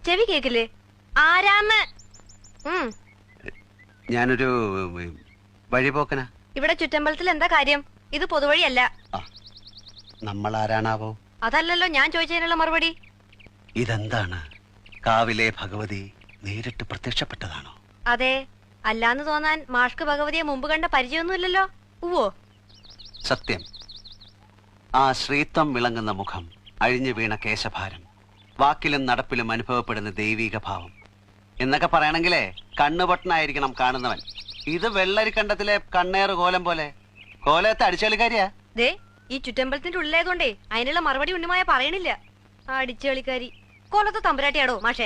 ചെവി കേക്കില്ലേ? ആരാന്ന്? ഞാനൊരു വഴിപോക്കനാ. ഇവിടെ ചുറ്റമ്പലത്തിൽ എന്താ കാര്യം? ഇത് പൊതുവഴിയല്ല. നമ്മൾ ആരാണാവോ? അതല്ലല്ലോ ഞാൻ ചോദിച്ചതിനുള്ള മറുപടി. ഇതെന്താണ്? കാവിലെ ഭഗവതി നേരിട്ട് പ്രത്യക്ഷപ്പെട്ടതാണോ? അതെ. അല്ലാന്ന് തോന്നാൻ മാഷ്ക്ക് ഭഗവതിയെ മുമ്പ് കണ്ട പരിചയമൊന്നുമില്ലല്ലോ. ഉവ്വോ? സത്യം. ആ ശ്രീത്വം വിളങ്ങുന്ന മുഖം, അഴിഞ്ഞു വീണ കേശഭാരം, വാക്കിലും നടപ്പിലും അനുഭവപ്പെടുന്ന ദൈവീക ഭാവം എന്നൊക്കെ പറയണെങ്കിലേ കണ്ണുപൊട്ടനായിരിക്കണം കാണുന്നവൻ. ഇത് വെള്ളരിക്കണ്ടത്തിലെ കണ്ണേറ് കോലം പോലെ. കോലത്തെ അടിച്ചുകളിക്കാരിയാ. ദേ, ഈ ചുറ്റമ്പലത്തിന്റെ ഉള്ളിലായതുകൊണ്ടേ അതിനുള്ള മറുപടി ഉണ്ണിമായ പറയണില്ല. അടിച്ചുകളിക്കാരി. കോലത്തെ തമ്പുരാട്ടിയാടോ മാഷേ?